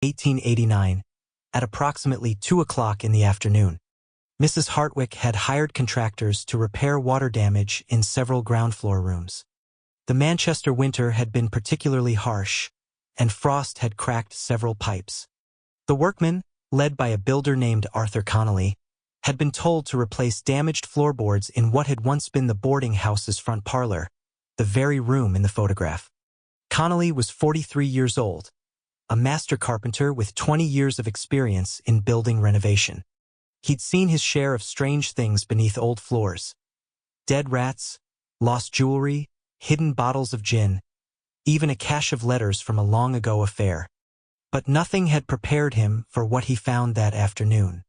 1889, at approximately 2 o'clock in the afternoon. Mrs. Hartwick had hired contractors to repair water damage in several ground floor rooms. The Manchester winter had been particularly harsh, and frost had cracked several pipes. The workmen, led by a builder named Arthur Connolly, had been told to replace damaged floorboards in what had once been the boarding house's front parlor, the very room in the photograph. Connolly was 43 years old, a master carpenter with 20 years of experience in building renovation. He'd seen his share of strange things beneath old floors: dead rats, lost jewelry, hidden bottles of gin, even a cache of letters from a long-ago affair. But nothing had prepared him for what he found that afternoon.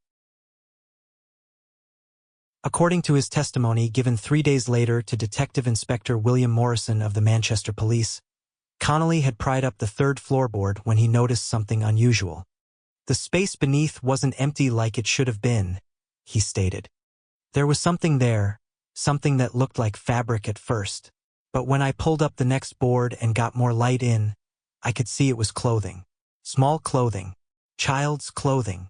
According to his testimony given 3 days later to Detective Inspector William Morrison of the Manchester Police, Connolly had pried up the third floorboard when he noticed something unusual. The space beneath wasn't empty like it should have been, he stated. There was something there, something that looked like fabric at first, but when I pulled up the next board and got more light in, I could see it was clothing. Small clothing. Child's clothing.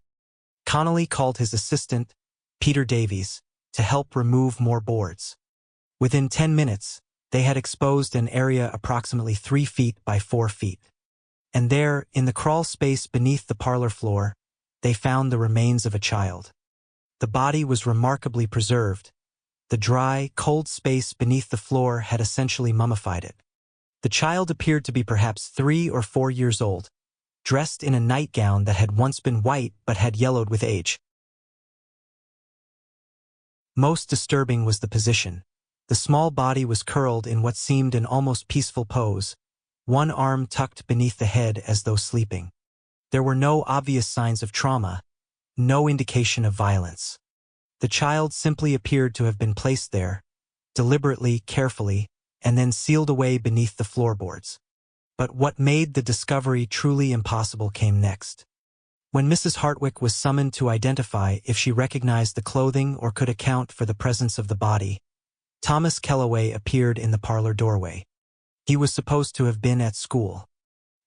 Connolly called his assistant, Peter Davies, to help remove more boards. Within 10 minutes, they had exposed an area approximately 3 feet by 4 feet. And there, in the crawl space beneath the parlor floor, they found the remains of a child. The body was remarkably preserved. The dry, cold space beneath the floor had essentially mummified it. The child appeared to be perhaps 3 or 4 years old, dressed in a nightgown that had once been white but had yellowed with age. Most disturbing was the position. The small body was curled in what seemed an almost peaceful pose, one arm tucked beneath the head as though sleeping. There were no obvious signs of trauma, no indication of violence. The child simply appeared to have been placed there, deliberately, carefully, and then sealed away beneath the floorboards. But what made the discovery truly impossible came next. When Mrs. Hartwick was summoned to identify if she recognized the clothing or could account for the presence of the body, Thomas Kellaway appeared in the parlor doorway. He was supposed to have been at school.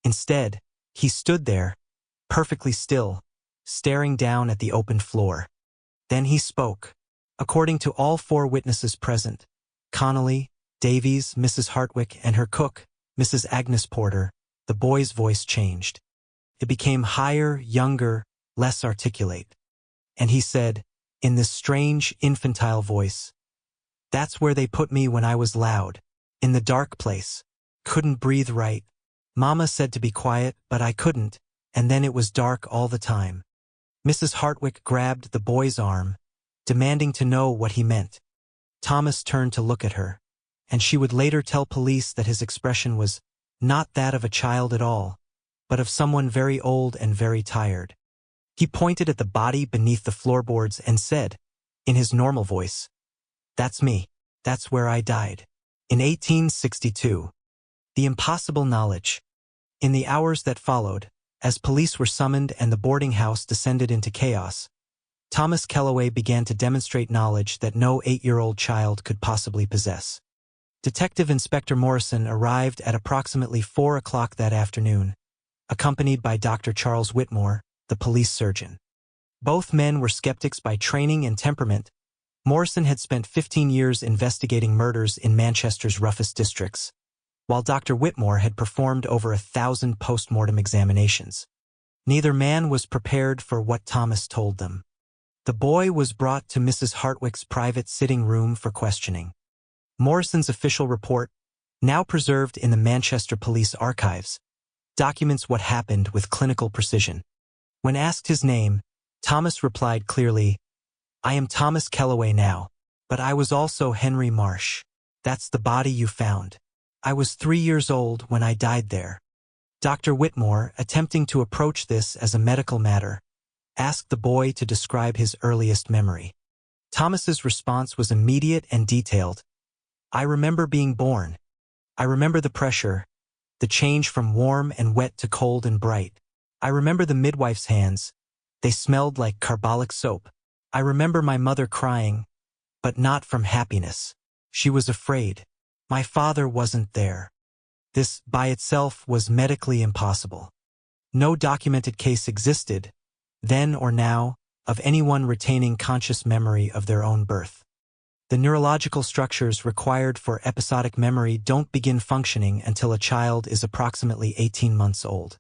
Instead, he stood there, perfectly still, staring down at the open floor. Then he spoke. According to all 4 witnesses present, Connolly, Davies, Mrs. Hartwick, and her cook, Mrs. Agnes Porter, the boy's voice changed. It became higher, younger, less articulate. And he said, in this strange, infantile voice, "That's where they put me when I was loud. In the dark place. Couldn't breathe right. Mama said to be quiet, but I couldn't, and then it was dark all the time." Mrs. Hartwick grabbed the boy's arm, demanding to know what he meant. Thomas turned to look at her, and she would later tell police that his expression was not that of a child at all, but of someone very old and very tired. He pointed at the body beneath the floorboards and said, in his normal voice, "That's me. That's where I died." In 1862. The impossible knowledge. In the hours that followed, as police were summoned and the boarding house descended into chaos, Thomas Kellaway began to demonstrate knowledge that no 8-year-old child could possibly possess. Detective Inspector Morrison arrived at approximately 4 o'clock that afternoon, accompanied by Dr. Charles Whitmore, the police surgeon. Both men were skeptics by training and temperament. Morrison had spent 15 years investigating murders in Manchester's roughest districts, while Dr. Whitmore had performed over 1,000 post-mortem examinations. Neither man was prepared for what Thomas told them. The boy was brought to Mrs. Hartwick's private sitting room for questioning. Morrison's official report, now preserved in the Manchester Police Archives, documents what happened with clinical precision. When asked his name, Thomas replied clearly, "I am Thomas Kellaway now, but I was also Henry Marsh. That's the body you found. I was 3 years old when I died there." Dr. Whitmore, attempting to approach this as a medical matter, asked the boy to describe his earliest memory. Thomas's response was immediate and detailed. "I remember being born. I remember the pressure, the change from warm and wet to cold and bright. I remember the midwife's hands. They smelled like carbolic soap. I remember my mother crying, but not from happiness. She was afraid. My father wasn't there." This, by itself, was medically impossible. No documented case existed, then or now, of anyone retaining conscious memory of their own birth. The neurological structures required for episodic memory don't begin functioning until a child is approximately 18 months old.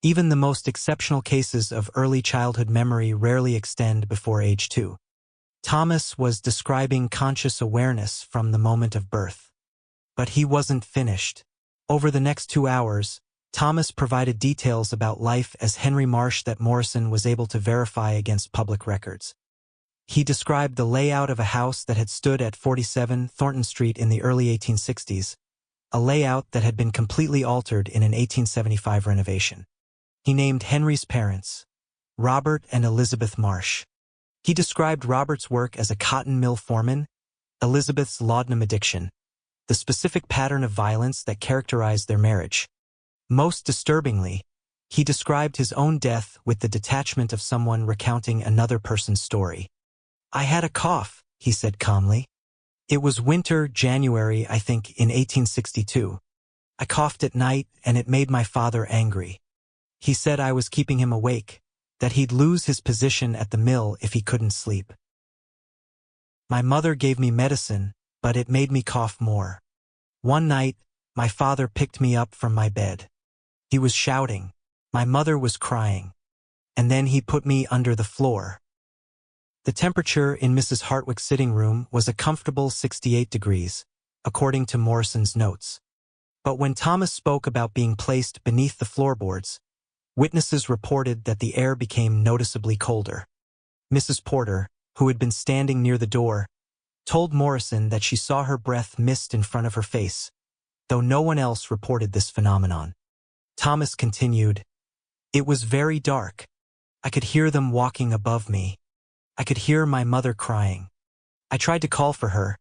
Even the most exceptional cases of early childhood memory rarely extend before age 2. Thomas was describing conscious awareness from the moment of birth. But he wasn't finished. Over the next 2 hours, Thomas provided details about life as Henry Marsh that Morrison was able to verify against public records. He described the layout of a house that had stood at 47 Thornton Street in the early 1860s, a layout that had been completely altered in an 1875 renovation. He named Henry's parents, Robert and Elizabeth Marsh. He described Robert's work as a cotton mill foreman, Elizabeth's laudanum addiction, the specific pattern of violence that characterized their marriage. Most disturbingly, he described his own death with the detachment of someone recounting another person's story. "I had a cough," he said calmly. "It was winter, January, I think, in 1862. I coughed at night, and it made my father angry. He said I was keeping him awake, that he'd lose his position at the mill if he couldn't sleep. My mother gave me medicine, but it made me cough more. One night, my father picked me up from my bed. He was shouting. My mother was crying. And then he put me under the floor." The temperature in Mrs. Hartwick's sitting room was a comfortable 68 degrees, according to Morrison's notes. But when Thomas spoke about being placed beneath the floorboards, witnesses reported that the air became noticeably colder. Mrs. Porter, who had been standing near the door, told Morrison that she saw her breath mist in front of her face, though no one else reported this phenomenon. Thomas continued, "It was very dark. I could hear them walking above me. I could hear my mother crying. I tried to call for her,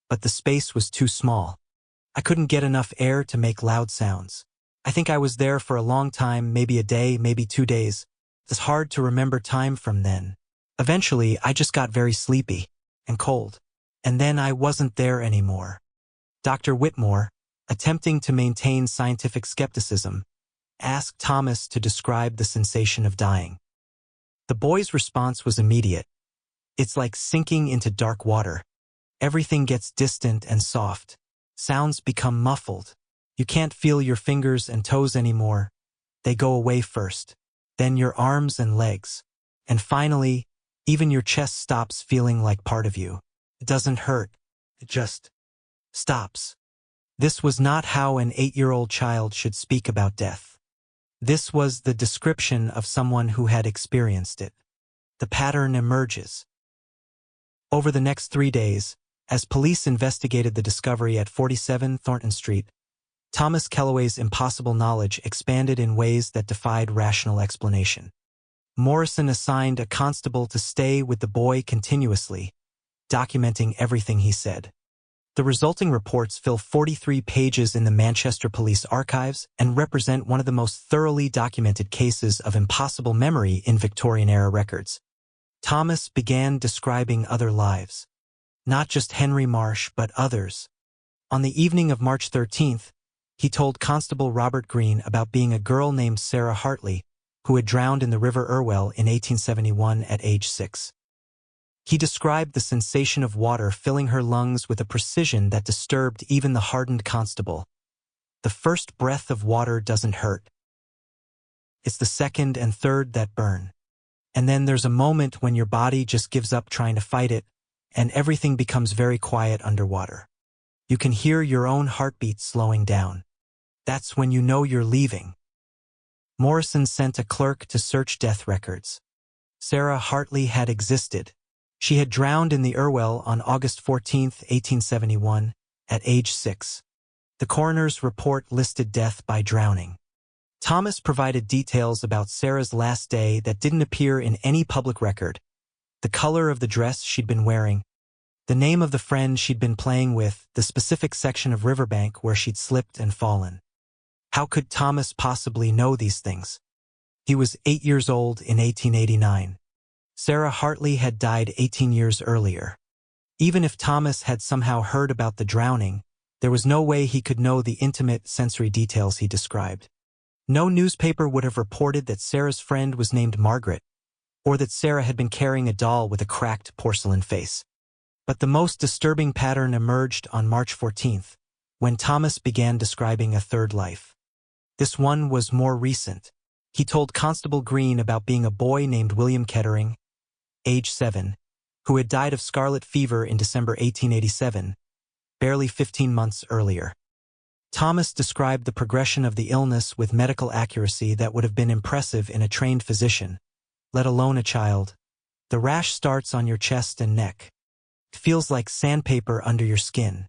but the space was too small. I couldn't get enough air to make loud sounds. I think I was there for a long time, maybe a day, maybe 2 days. It's hard to remember time from then. Eventually, I just got very sleepy and cold. And then I wasn't there anymore." Dr. Whitmore, attempting to maintain scientific skepticism, asked Thomas to describe the sensation of dying. The boy's response was immediate. "It's like sinking into dark water. Everything gets distant and soft. Sounds become muffled. You can't feel your fingers and toes anymore. They go away first. Then your arms and legs. And finally, even your chest stops feeling like part of you. It doesn't hurt. It just stops." This was not how an 8-year-old child should speak about death. This was the description of someone who had experienced it. The pattern emerges. Over the next 3 days, as police investigated the discovery at 47 Thornton Street, Thomas Kellaway's impossible knowledge expanded in ways that defied rational explanation. Morrison assigned a constable to stay with the boy continuously, documenting everything he said. The resulting reports fill 43 pages in the Manchester Police Archives and represent one of the most thoroughly documented cases of impossible memory in Victorian-era records. Thomas began describing other lives. Not just Henry Marsh, but others. On the evening of March 13th, he told Constable Robert Green about being a girl named Sarah Hartley, who had drowned in the River Irwell in 1871 at age 6. He described the sensation of water filling her lungs with a precision that disturbed even the hardened constable. "The first breath of water doesn't hurt. It's the second and third that burn. And then there's a moment when your body just gives up trying to fight it, and everything becomes very quiet underwater. You can hear your own heartbeat slowing down. That's when you know you're leaving." Morrison sent a clerk to search death records. Sarah Hartley had existed. She had drowned in the Irwell on August 14, 1871, at age 6. The coroner's report listed death by drowning. Thomas provided details about Sarah's last day that didn't appear in any public record: the color of the dress she'd been wearing, the name of the friend she'd been playing with, the specific section of riverbank where she'd slipped and fallen. How could Thomas possibly know these things? He was 8 years old in 1889. Sarah Hartley had died 18 years earlier. Even if Thomas had somehow heard about the drowning, there was no way he could know the intimate sensory details he described. No newspaper would have reported that Sarah's friend was named Margaret, or that Sarah had been carrying a doll with a cracked porcelain face. But the most disturbing pattern emerged on March 14th, when Thomas began describing a third life. This one was more recent. He told Constable Green about being a boy named William Kettering, age 7, who had died of scarlet fever in December 1887, barely 15 months earlier. Thomas described the progression of the illness with medical accuracy that would have been impressive in a trained physician, let alone a child. The rash starts on your chest and neck. It feels like sandpaper under your skin.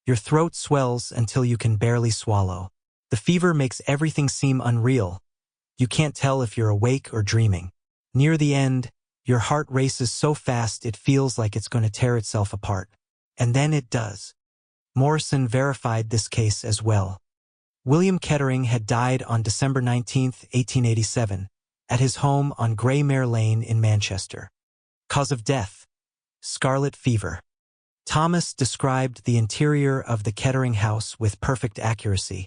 Your throat swells until you can barely swallow. The fever makes everything seem unreal. You can't tell if you're awake or dreaming. Near the end, your heart races so fast it feels like it's going to tear itself apart. And then it does. Morrison verified this case as well. William Kettering had died on December 19, 1887, at his home on Greymare Lane in Manchester. Cause of death: scarlet fever. Thomas described the interior of the Kettering house with perfect accuracy,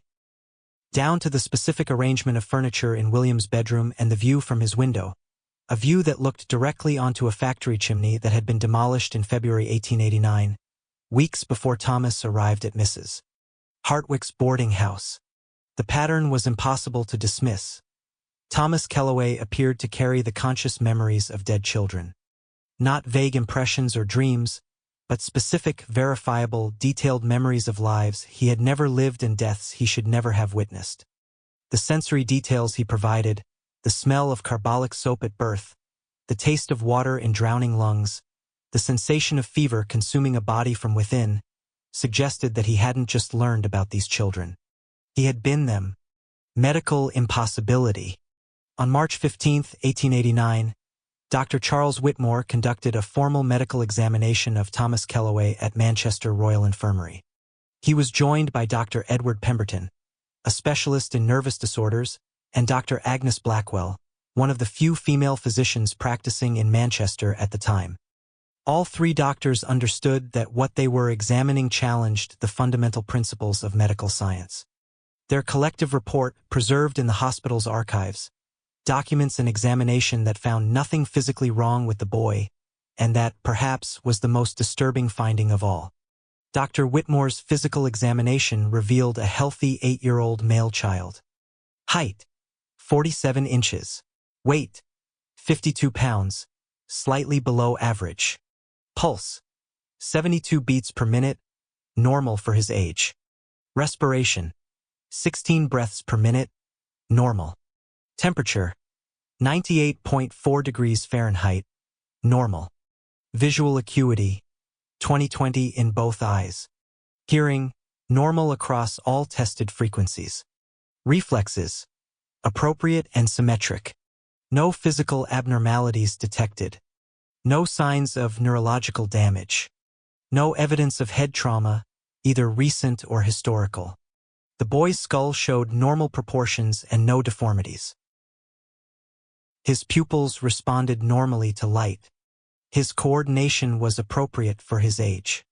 down to the specific arrangement of furniture in William's bedroom and the view from his window, a view that looked directly onto a factory chimney that had been demolished in February 1889, weeks before Thomas arrived at Mrs. Hartwick's boarding house. The pattern was impossible to dismiss. Thomas Kellaway appeared to carry the conscious memories of dead children. Not vague impressions or dreams, but specific, verifiable, detailed memories of lives he had never lived and deaths he should never have witnessed. The sensory details he provided, the smell of carbolic soap at birth, the taste of water in drowning lungs, the sensation of fever consuming a body from within, suggested that he hadn't just learned about these children. He had been them. Medical impossibility. On March 15, 1889, Dr. Charles Whitmore conducted a formal medical examination of Thomas Kellaway at Manchester Royal Infirmary. He was joined by Dr. Edward Pemberton, a specialist in nervous disorders, and Dr. Agnes Blackwell, one of the few female physicians practicing in Manchester at the time. All three doctors understood that what they were examining challenged the fundamental principles of medical science. Their collective report, preserved in the hospital's archives, documents an examination that found nothing physically wrong with the boy, and that, perhaps, was the most disturbing finding of all. Dr. Whitmore's physical examination revealed a healthy 8-year-old male child. Height: 47 inches. Weight: 52 pounds, slightly below average. Pulse: 72 beats per minute, normal for his age. Respiration: 16 breaths per minute, normal. Temperature: 98.4 degrees Fahrenheit, normal. Visual acuity: 20/20 in both eyes. Hearing: normal across all tested frequencies. Reflexes: appropriate and symmetric. No physical abnormalities detected. No signs of neurological damage. No evidence of head trauma, either recent or historical. The boy's skull showed normal proportions and no deformities. His pupils responded normally to light. His coordination was appropriate for his age.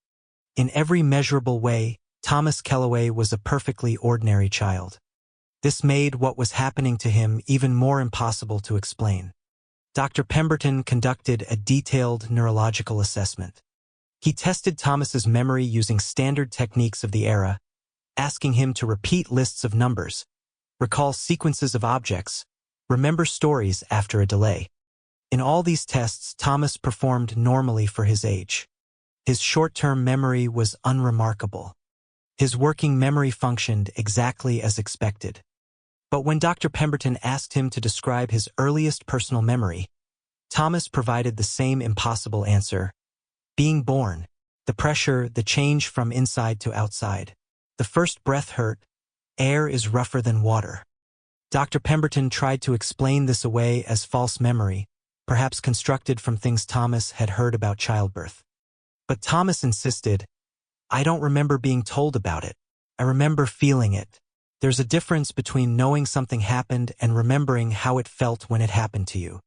In every measurable way, Thomas Kellaway was a perfectly ordinary child. This made what was happening to him even more impossible to explain. Dr. Pemberton conducted a detailed neurological assessment. He tested Thomas's memory using standard techniques of the era, asking him to repeat lists of numbers, recall sequences of objects, remember stories after a delay. In all these tests, Thomas performed normally for his age. His short-term memory was unremarkable. His working memory functioned exactly as expected. But when Dr. Pemberton asked him to describe his earliest personal memory, Thomas provided the same impossible answer: being born, the pressure, the change from inside to outside. The first breath hurt. Air is rougher than water. Dr. Pemberton tried to explain this away as false memory, perhaps constructed from things Thomas had heard about childbirth. But Thomas insisted, "I don't remember being told about it. I remember feeling it. There's a difference between knowing something happened and remembering how it felt when it happened to you."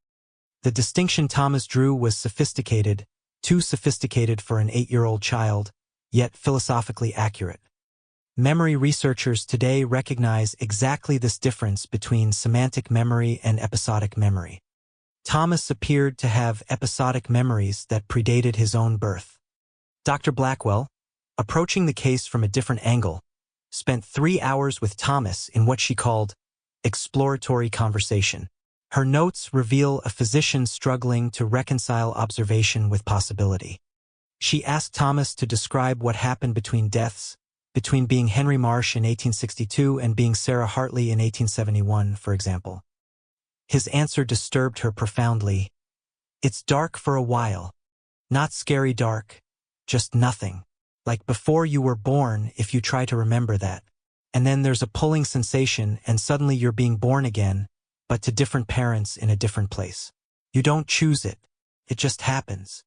The distinction Thomas drew was sophisticated, too sophisticated for an 8-year-old child, yet philosophically accurate. Memory researchers today recognize exactly this difference between semantic memory and episodic memory. Thomas appeared to have episodic memories that predated his own birth. Dr. Blackwell, approaching the case from a different angle, spent 3 hours with Thomas in what she called exploratory conversation. Her notes reveal a physician struggling to reconcile observation with possibility. She asked Thomas to describe what happened between deaths, between being Henry Marsh in 1862 and being Sarah Hartley in 1871, for example. His answer disturbed her profoundly. It's dark for a while. Not scary dark, just nothing. Like before you were born if you try to remember that. And then there's a pulling sensation and suddenly you're being born again, but to different parents in a different place. You don't choose it. It just happens.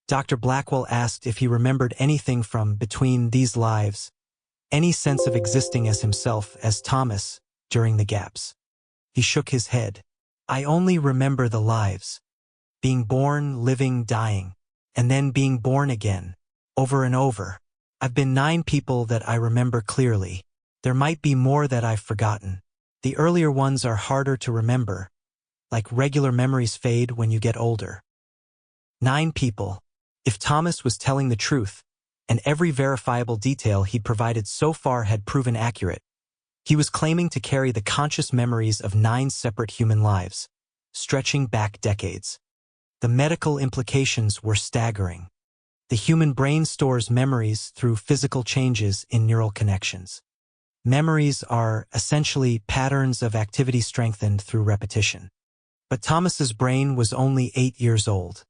Dr. Blackwell asked if he remembered anything from between these lives, any sense of existing as himself, as Thomas, during the gaps. He shook his head. I only remember the lives. Being born, living, dying, and then being born again, over and over. I've been 9 people that I remember clearly. There might be more that I've forgotten. The earlier ones are harder to remember, like regular memories fade when you get older. 9 people. If Thomas was telling the truth, and every verifiable detail he'd provided so far had proven accurate, he was claiming to carry the conscious memories of 9 separate human lives, stretching back decades. The medical implications were staggering. The human brain stores memories through physical changes in neural connections. Memories are essentially patterns of activity strengthened through repetition. But Thomas's brain was only 8 years old.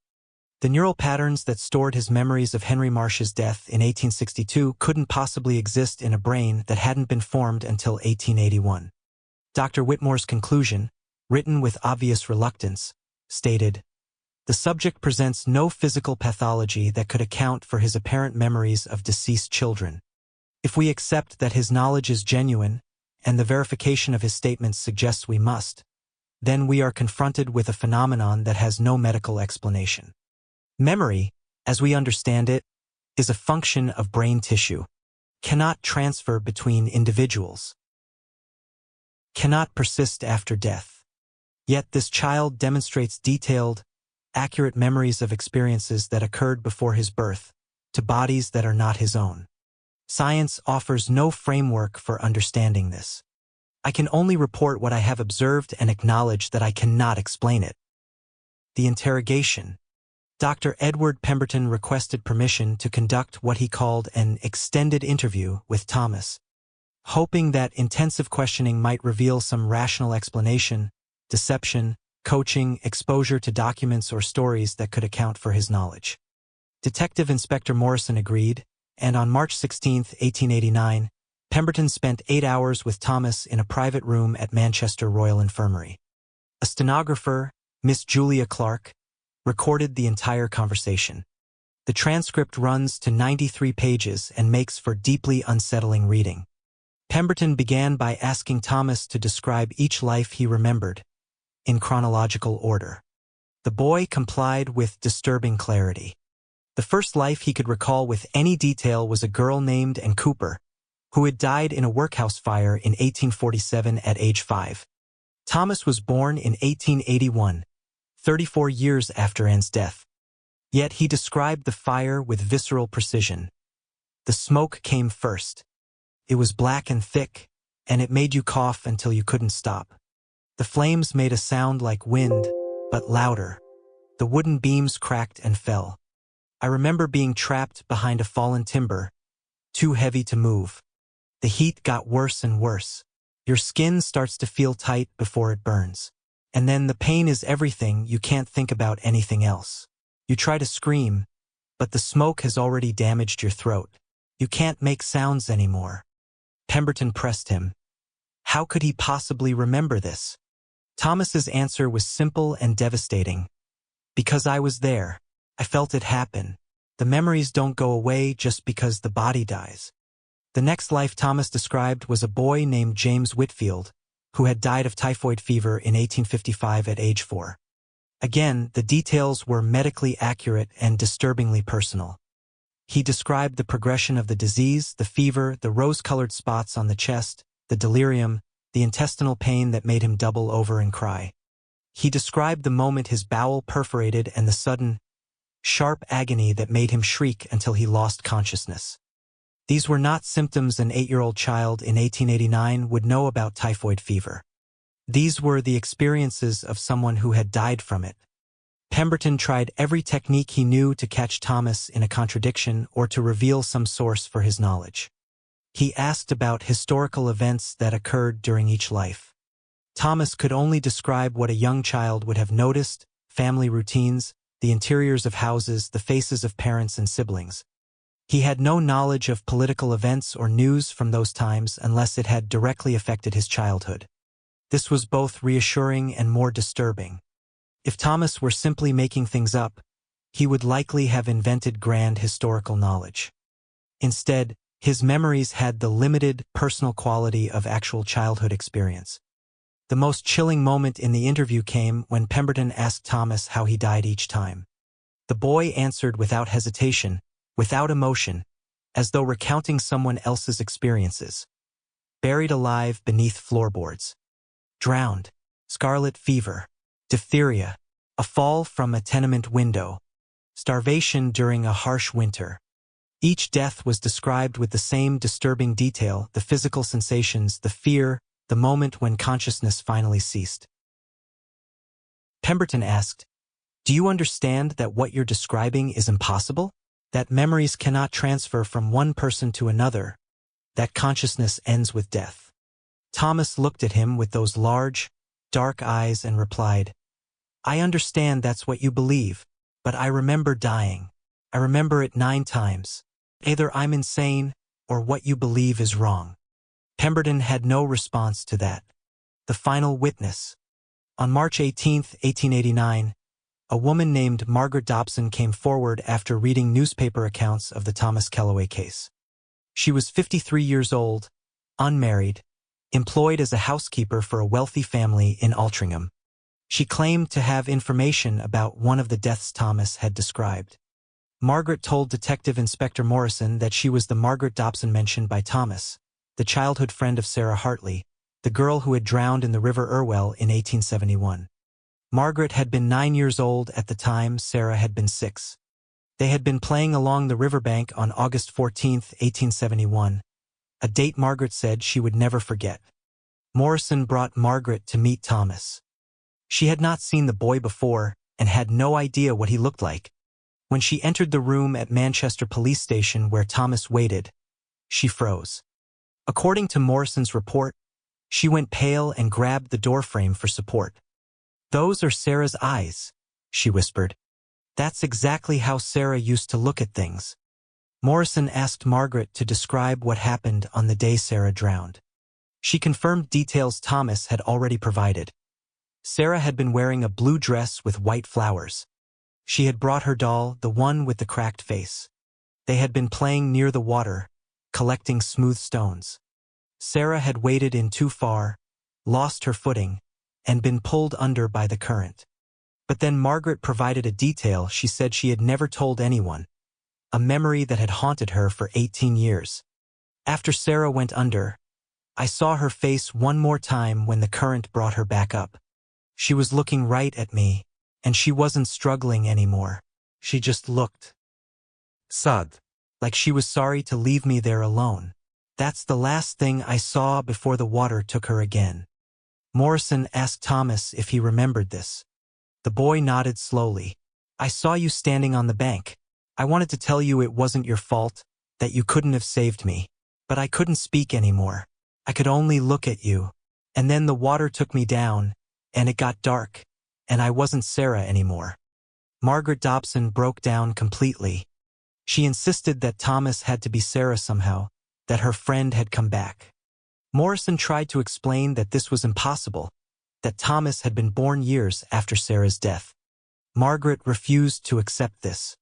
The neural patterns that stored his memories of Henry Marsh's death in 1862 couldn't possibly exist in a brain that hadn't been formed until 1881. Dr. Whitmore's conclusion, written with obvious reluctance, stated, "The subject presents no physical pathology that could account for his apparent memories of deceased children. If we accept that his knowledge is genuine, and the verification of his statements suggests we must, then we are confronted with a phenomenon that has no medical explanation. Memory, as we understand it, is a function of brain tissue, cannot transfer between individuals, cannot persist after death. Yet this child demonstrates detailed, accurate memories of experiences that occurred before his birth, to bodies that are not his own. Science offers no framework for understanding this. I can only report what I have observed and acknowledge that I cannot explain it." The interrogation. Dr. Edward Pemberton requested permission to conduct what he called an extended interview with Thomas, hoping that intensive questioning might reveal some rational explanation, deception, coaching, exposure to documents or stories that could account for his knowledge. Detective Inspector Morrison agreed, and on March 16, 1889, Pemberton spent 8 hours with Thomas in a private room at Manchester Royal Infirmary. A stenographer, Miss Julia Clark, recorded the entire conversation. The transcript runs to 93 pages and makes for deeply unsettling reading. Pemberton began by asking Thomas to describe each life he remembered, in chronological order. The boy complied with disturbing clarity. The first life he could recall with any detail was a girl named Ann Cooper, who had died in a workhouse fire in 1847 at age 5. Thomas was born in 1881, 34 years after Ann's death. Yet he described the fire with visceral precision. The smoke came first. It was black and thick, and it made you cough until you couldn't stop. The flames made a sound like wind, but louder. The wooden beams cracked and fell. I remember being trapped behind a fallen timber, too heavy to move. The heat got worse and worse. Your skin starts to feel tight before it burns. And then the pain is everything, you can't think about anything else. You try to scream, but the smoke has already damaged your throat. You can't make sounds anymore. Pemberton pressed him. How could he possibly remember this? Thomas's answer was simple and devastating. Because I was there. I felt it happen. The memories don't go away just because the body dies. The next life Thomas described was a boy named James Whitfield, who had died of typhoid fever in 1855 at age 4. Again, the details were medically accurate and disturbingly personal. He described the progression of the disease, the fever, the rose-colored spots on the chest, the delirium, the intestinal pain that made him double over and cry. He described the moment his bowel perforated and the sudden, sharp agony that made him shriek until he lost consciousness. These were not symptoms an 8-year-old child in 1889 would know about typhoid fever. These were the experiences of someone who had died from it. Pemberton tried every technique he knew to catch Thomas in a contradiction or to reveal some source for his knowledge. He asked about historical events that occurred during each life. Thomas could only describe what a young child would have noticed: family routines, the interiors of houses, the faces of parents and siblings. He had no knowledge of political events or news from those times unless it had directly affected his childhood. This was both reassuring and more disturbing. If Thomas were simply making things up, he would likely have invented grand historical knowledge. Instead, his memories had the limited, personal quality of actual childhood experience. The most chilling moment in the interview came when Pemberton asked Thomas how he died each time. The boy answered without hesitation, without emotion, as though recounting someone else's experiences. Buried alive beneath floorboards. Drowned. Scarlet fever. Diphtheria. A fall from a tenement window. Starvation during a harsh winter. Each death was described with the same disturbing detail: the physical sensations, the fear, the moment when consciousness finally ceased. Pemberton asked, "Do you understand that what you're describing is impossible? That memories cannot transfer from one person to another? That consciousness ends with death?" Thomas looked at him with those large, dark eyes and replied, "I understand that's what you believe, but I remember dying. I remember it 9 times. Either I'm insane, or what you believe is wrong." Pemberton had no response to that. The final witness. On March 18, 1889, a woman named Margaret Dobson came forward after reading newspaper accounts of the Thomas Kellaway case. She was 53 years old, unmarried, employed as a housekeeper for a wealthy family in Altrincham. She claimed to have information about one of the deaths Thomas had described. Margaret told Detective Inspector Morrison that she was the Margaret Dobson mentioned by Thomas, the childhood friend of Sarah Hartley, the girl who had drowned in the River Irwell in 1871. Margaret had been 9 years old at the time. Sarah had been 6. They had been playing along the riverbank on August 14, 1871, a date Margaret said she would never forget. Morrison brought Margaret to meet Thomas. She had not seen the boy before and had no idea what he looked like. When she entered the room at Manchester Police Station where Thomas waited, she froze. According to Morrison's report, she went pale and grabbed the doorframe for support. "Those are Sarah's eyes," she whispered. "That's exactly how Sarah used to look at things." Morrison asked Margaret to describe what happened on the day Sarah drowned. She confirmed details Thomas had already provided. Sarah had been wearing a blue dress with white flowers. She had brought her doll, the one with the cracked face. They had been playing near the water, collecting smooth stones. Sarah had waded in too far, lost her footing, and been pulled under by the current. But then Margaret provided a detail she said she had never told anyone, a memory that had haunted her for 18 years. "After Sarah went under, I saw her face one more time when the current brought her back up. She was looking right at me, and she wasn't struggling anymore. She just looked sad, like she was sorry to leave me there alone. That's the last thing I saw before the water took her again." Morrison asked Thomas if he remembered this. The boy nodded slowly. "I saw you standing on the bank. I wanted to tell you it wasn't your fault, that you couldn't have saved me. But I couldn't speak anymore. I could only look at you. And then the water took me down, and it got dark, and I wasn't Sarah anymore." Margaret Dobson broke down completely. She insisted that Thomas had to be Sarah somehow, that her friend had come back. Morrison tried to explain that this was impossible, that Thomas had been born years after Sarah's death. Margaret refused to accept this.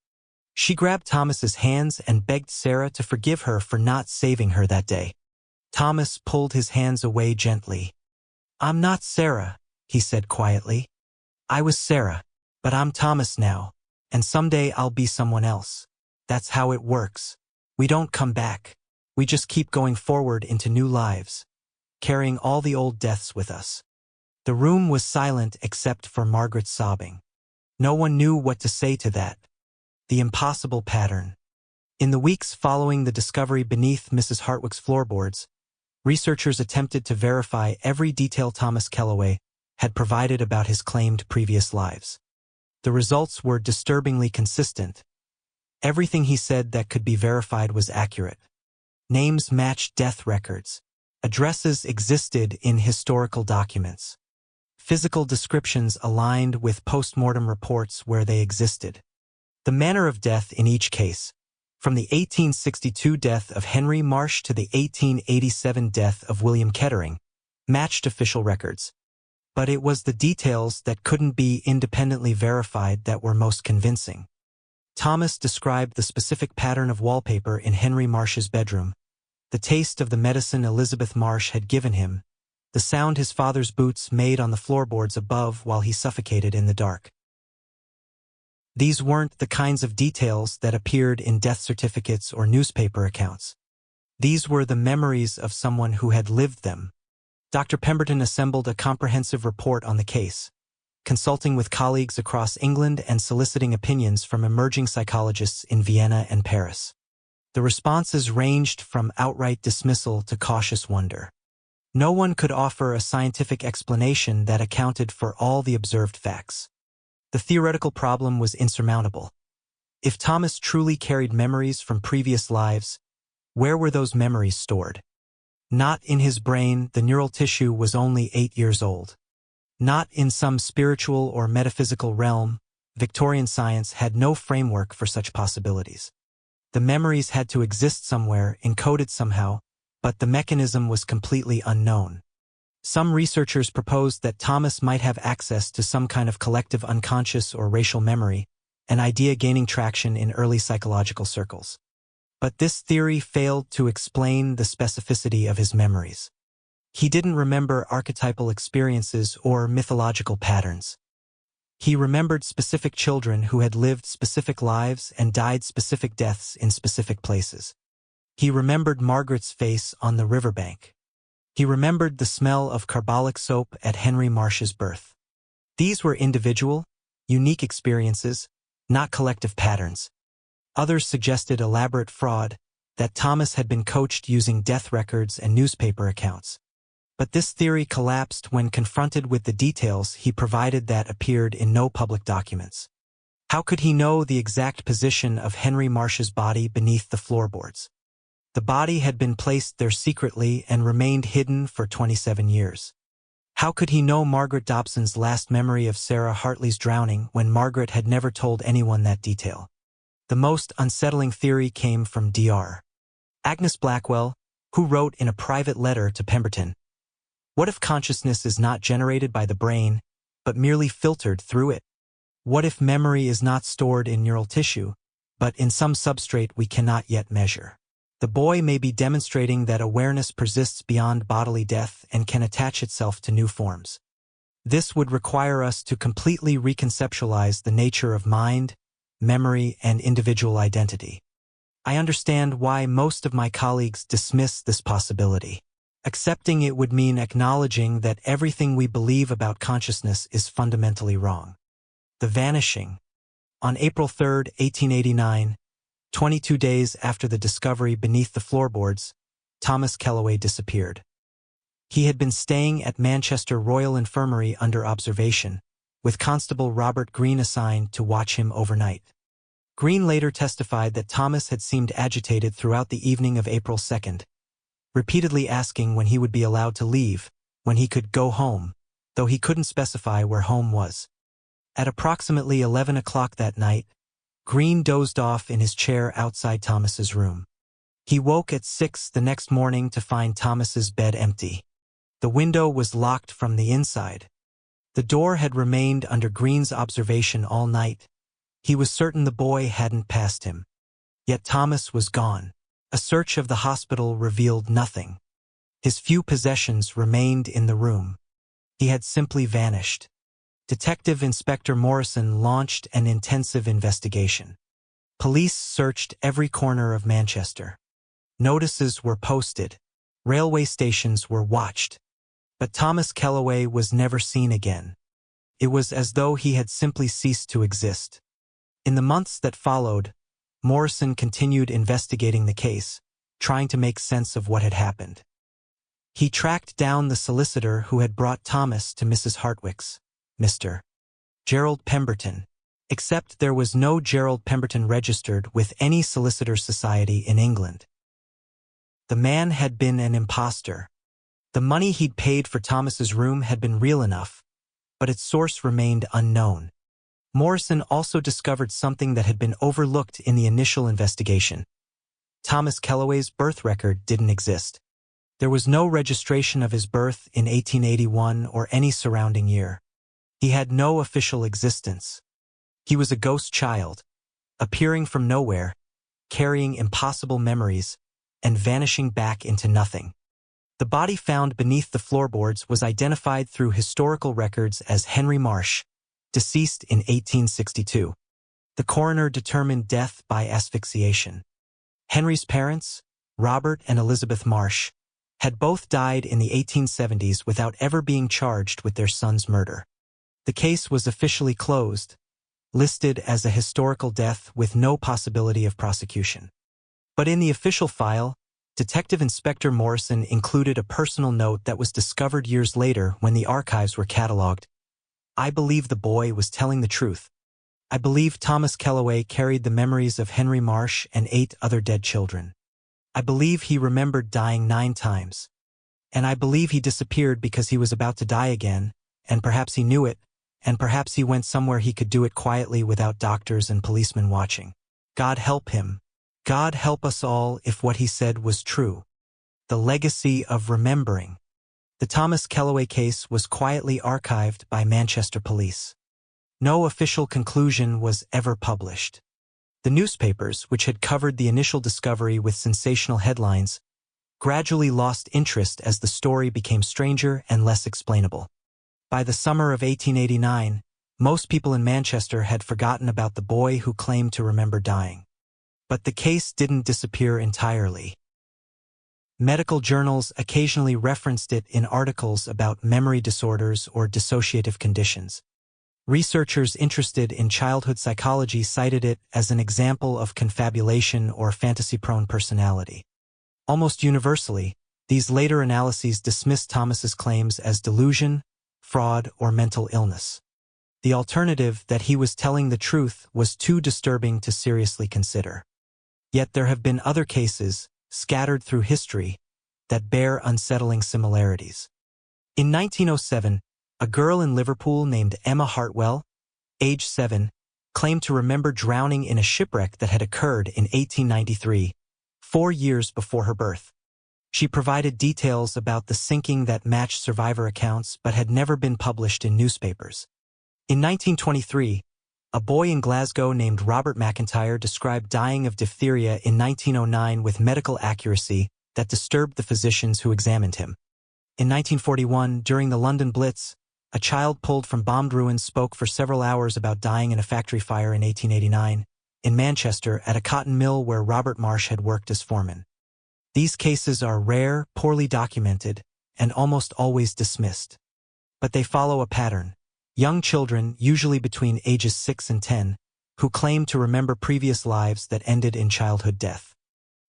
She grabbed Thomas's hands and begged Sarah to forgive her for not saving her that day. Thomas pulled his hands away gently. "I'm not Sarah," he said quietly. "I was Sarah, but I'm Thomas now, and someday I'll be someone else. That's how it works. We don't come back. We just keep going forward into new lives, carrying all the old deaths with us. The room was silent except for Margaret's sobbing. No one knew what to say to that. The impossible pattern. In the weeks following the discovery beneath Mrs. Hartwick's floorboards, researchers attempted to verify every detail Thomas Kellaway had provided about his claimed previous lives. The results were disturbingly consistent. Everything he said that could be verified was accurate. Names matched death records. Addresses existed in historical documents. Physical descriptions aligned with post-mortem reports where they existed. The manner of death in each case, from the 1862 death of Henry Marsh to the 1887 death of William Kettering, matched official records. But it was the details that couldn't be independently verified that were most convincing. Thomas described the specific pattern of wallpaper in Henry Marsh's bedroom, the taste of the medicine Elizabeth Marsh had given him, the sound his father's boots made on the floorboards above while he suffocated in the dark. These weren't the kinds of details that appeared in death certificates or newspaper accounts. These were the memories of someone who had lived them. Dr. Pemberton assembled a comprehensive report on the case, consulting with colleagues across England and soliciting opinions from emerging psychologists in Vienna and Paris. The responses ranged from outright dismissal to cautious wonder. No one could offer a scientific explanation that accounted for all the observed facts. The theoretical problem was insurmountable. If Thomas truly carried memories from previous lives, where were those memories stored? Not in his brain, the neural tissue was only 8 years old. Not in some spiritual or metaphysical realm, Victorian science had no framework for such possibilities. The memories had to exist somewhere, encoded somehow, but the mechanism was completely unknown. Some researchers proposed that Thomas might have access to some kind of collective unconscious or racial memory, an idea gaining traction in early psychological circles. But this theory failed to explain the specificity of his memories. He didn't remember archetypal experiences or mythological patterns. He remembered specific children who had lived specific lives and died specific deaths in specific places. He remembered Margaret's face on the riverbank. He remembered the smell of carbolic soap at Henry Marsh's birth. These were individual, unique experiences, not collective patterns. Others suggested elaborate fraud, that Thomas had been coached using death records and newspaper accounts. But this theory collapsed when confronted with the details he provided that appeared in no public documents. How could he know the exact position of Henry Marsh's body beneath the floorboards? The body had been placed there secretly and remained hidden for 27 years. How could he know Margaret Dobson's last memory of Sarah Hartley's drowning when Margaret had never told anyone that detail? The most unsettling theory came from Dr. Agnes Blackwell, who wrote in a private letter to Pemberton, "What if consciousness is not generated by the brain, but merely filtered through it? What if memory is not stored in neural tissue, but in some substrate we cannot yet measure? The boy may be demonstrating that awareness persists beyond bodily death and can attach itself to new forms. This would require us to completely reconceptualize the nature of mind, memory, and individual identity. I understand why most of my colleagues dismiss this possibility. Accepting it would mean acknowledging that everything we believe about consciousness is fundamentally wrong." The vanishing. On April 3, 1889, 22 days after the discovery beneath the floorboards, Thomas Kellaway disappeared. He had been staying at Manchester Royal Infirmary under observation, with Constable Robert Green assigned to watch him overnight. Green later testified that Thomas had seemed agitated throughout the evening of April 2nd, repeatedly asking when he would be allowed to leave, when he could go home, though he couldn't specify where home was. At approximately 11 o'clock that night, Green dozed off in his chair outside Thomas's room. He woke at 6 the next morning to find Thomas's bed empty. The window was locked from the inside. The door had remained under Green's observation all night. He was certain the boy hadn't passed him. Yet Thomas was gone. A search of the hospital revealed nothing. His few possessions remained in the room. He had simply vanished. Detective Inspector Morrison launched an intensive investigation. Police searched every corner of Manchester. Notices were posted. Railway stations were watched. But Thomas Kellaway was never seen again. It was as though he had simply ceased to exist. In the months that followed, Morrison continued investigating the case, trying to make sense of what had happened. He tracked down the solicitor who had brought Thomas to Mrs. Hartwick's, Mr. Gerald Pemberton, except there was no Gerald Pemberton registered with any solicitors' society in England. The man had been an impostor. The money he'd paid for Thomas's room had been real enough, but its source remained unknown. Morrison also discovered something that had been overlooked in the initial investigation. Thomas Kellaway's birth record didn't exist. There was no registration of his birth in 1881 or any surrounding year. He had no official existence. He was a ghost child, appearing from nowhere, carrying impossible memories, and vanishing back into nothing. The body found beneath the floorboards was identified through historical records as Henry Marsh, deceased in 1862. The coroner determined death by asphyxiation. Henry's parents, Robert and Elizabeth Marsh, had both died in the 1870s without ever being charged with their son's murder. The case was officially closed, listed as a historical death with no possibility of prosecution. But in the official file, Detective Inspector Morrison included a personal note that was discovered years later when the archives were catalogued. "I believe the boy was telling the truth. I believe Thomas Kellaway carried the memories of Henry Marsh and 8 other dead children. I believe he remembered dying 9 times. And I believe he disappeared because he was about to die again, and perhaps he knew it, and perhaps he went somewhere he could do it quietly without doctors and policemen watching. God help him. God help us all if what he said was true." The legacy of remembering. The Thomas Kellaway case was quietly archived by Manchester police. No official conclusion was ever published. The newspapers, which had covered the initial discovery with sensational headlines, gradually lost interest as the story became stranger and less explainable. By the summer of 1889, most people in Manchester had forgotten about the boy who claimed to remember dying. But the case didn't disappear entirely. Medical journals occasionally referenced it in articles about memory disorders or dissociative conditions. Researchers interested in childhood psychology cited it as an example of confabulation or fantasy-prone personality. Almost universally, these later analyses dismissed Thomas's claims as delusion, fraud, or mental illness. The alternative, that he was telling the truth, was too disturbing to seriously consider. Yet there have been other cases, scattered through history, that bear unsettling similarities. In 1907, a girl in Liverpool named Emma Hartwell, age 7, claimed to remember drowning in a shipwreck that had occurred in 1893, 4 years before her birth. She provided details about the sinking that matched survivor accounts but had never been published in newspapers. In 1923, a boy in Glasgow named Robert McIntyre described dying of diphtheria in 1909 with medical accuracy that disturbed the physicians who examined him. In 1941, during the London Blitz, a child pulled from bombed ruins spoke for several hours about dying in a factory fire in 1889, in Manchester at a cotton mill where Robert Marsh had worked as foreman. These cases are rare, poorly documented, and almost always dismissed. But they follow a pattern. Young children, usually between ages 6 and 10, who claim to remember previous lives that ended in childhood death.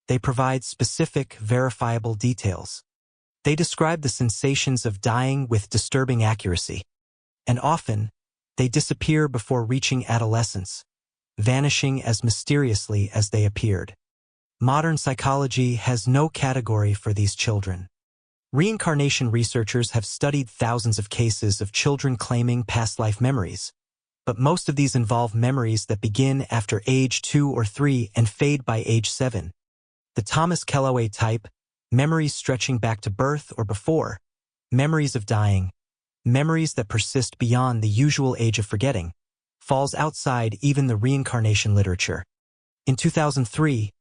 They provide specific, verifiable details. They describe the sensations of dying with disturbing accuracy. And often, they disappear before reaching adolescence, vanishing as mysteriously as they appeared. Modern psychology has no category for these children. Reincarnation researchers have studied thousands of cases of children claiming past life memories, but most of these involve memories that begin after age 2 or 3 and fade by age 7. The Thomas Kellaway type, memories stretching back to birth or before, memories of dying, memories that persist beyond the usual age of forgetting, falls outside even the reincarnation literature. In 2003,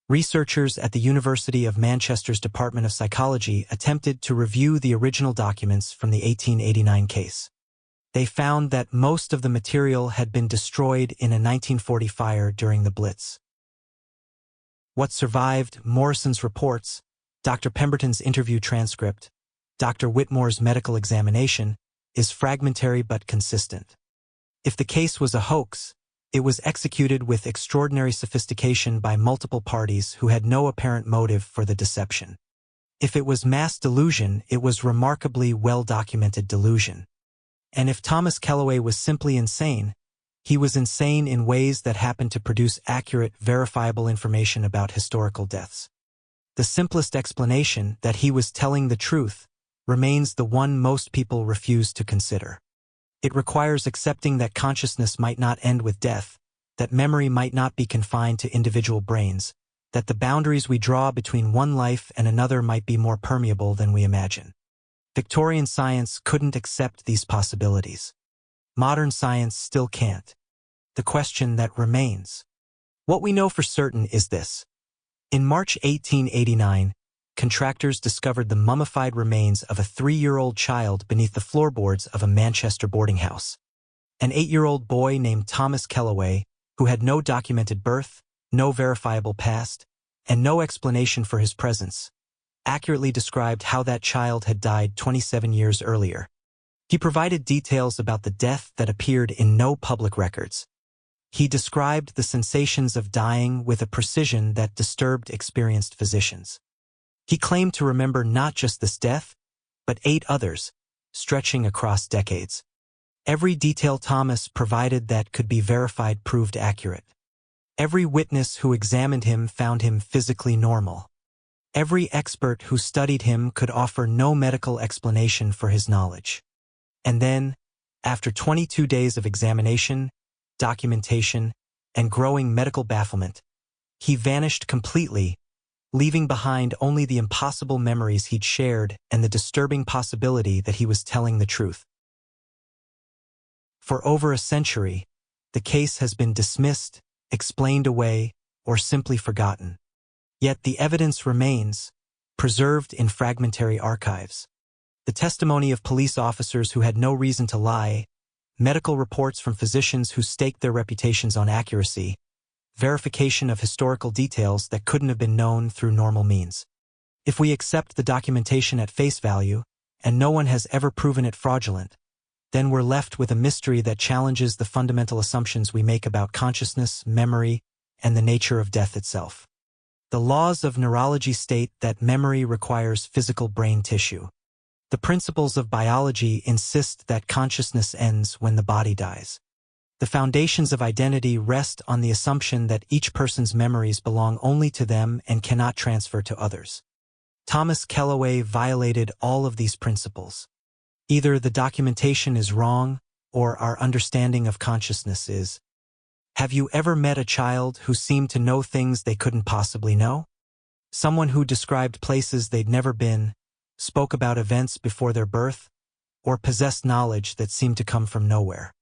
researchers at the University of Manchester's Department of Psychology attempted to review the original documents from the 1889 case. They found that most of the material had been destroyed in a 1940 fire during the Blitz. What survived, Morrison's reports, Dr. Pemberton's interview transcript, Dr. Whitmore's medical examination, is fragmentary but consistent. If the case was a hoax, it was executed with extraordinary sophistication by multiple parties who had no apparent motive for the deception. If it was mass delusion, it was remarkably well-documented delusion. And if Thomas Kellaway was simply insane, he was insane in ways that happened to produce accurate, verifiable information about historical deaths. The simplest explanation, that he was telling the truth, remains the one most people refuse to consider. It requires accepting that consciousness might not end with death, that memory might not be confined to individual brains, that the boundaries we draw between one life and another might be more permeable than we imagine. Victorian science couldn't accept these possibilities. Modern science still can't. The question that remains. What we know for certain is this. In March 1889, contractors discovered the mummified remains of a 3-year-old child beneath the floorboards of a Manchester boarding house. An 8-year-old boy named Thomas Kellaway, who had no documented birth, no verifiable past, and no explanation for his presence, accurately described how that child had died 27 years earlier. He provided details about the death that appeared in no public records. He described the sensations of dying with a precision that disturbed experienced physicians. He claimed to remember not just this death, but 8 others, stretching across decades. Every detail Thomas provided that could be verified proved accurate. Every witness who examined him found him physically normal. Every expert who studied him could offer no medical explanation for his knowledge. And then, after 22 days of examination, documentation, and growing medical bafflement, he vanished completely, leaving behind only the impossible memories he'd shared and the disturbing possibility that he was telling the truth. For over a century, the case has been dismissed, explained away, or simply forgotten. Yet the evidence remains, preserved in fragmentary archives. The testimony of police officers who had no reason to lie, medical reports from physicians who staked their reputations on accuracy, verification of historical details that couldn't have been known through normal means. If we accept the documentation at face value, and no one has ever proven it fraudulent, then we're left with a mystery that challenges the fundamental assumptions we make about consciousness, memory, and the nature of death itself. The laws of neurology state that memory requires physical brain tissue. The principles of biology insist that consciousness ends when the body dies. The foundations of identity rest on the assumption that each person's memories belong only to them and cannot transfer to others. Thomas Kellaway violated all of these principles. Either the documentation is wrong, or our understanding of consciousness is. Have you ever met a child who seemed to know things they couldn't possibly know? Someone who described places they'd never been, spoke about events before their birth, or possessed knowledge that seemed to come from nowhere.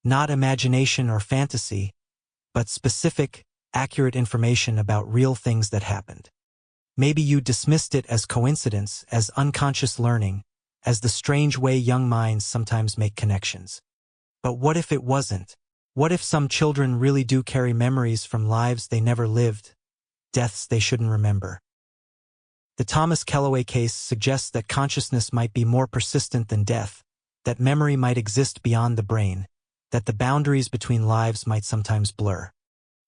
Not imagination or fantasy, but specific, accurate information about real things that happened. Maybe you dismissed it as coincidence, as unconscious learning, as the strange way young minds sometimes make connections. But what if it wasn't? What if some children really do carry memories from lives they never lived, deaths they shouldn't remember? The Thomas Kellaway case suggests that consciousness might be more persistent than death, that memory might exist beyond the brain, that the boundaries between lives might sometimes blur.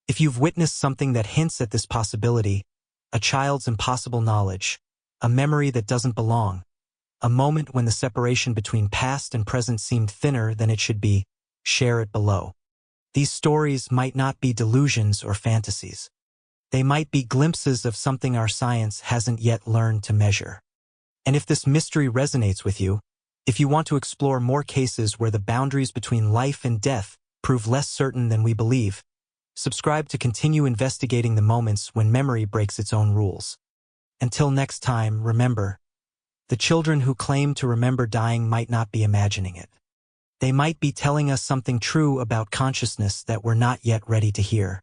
If you've witnessed something that hints at this possibility, a child's impossible knowledge, a memory that doesn't belong, a moment when the separation between past and present seemed thinner than it should be, share it below. These stories might not be delusions or fantasies. They might be glimpses of something our science hasn't yet learned to measure. And if this mystery resonates with you, if you want to explore more cases where the boundaries between life and death prove less certain than we believe, subscribe to continue investigating the moments when memory breaks its own rules. Until next time, remember, the children who claim to remember dying might not be imagining it. They might be telling us something true about consciousness that we're not yet ready to hear.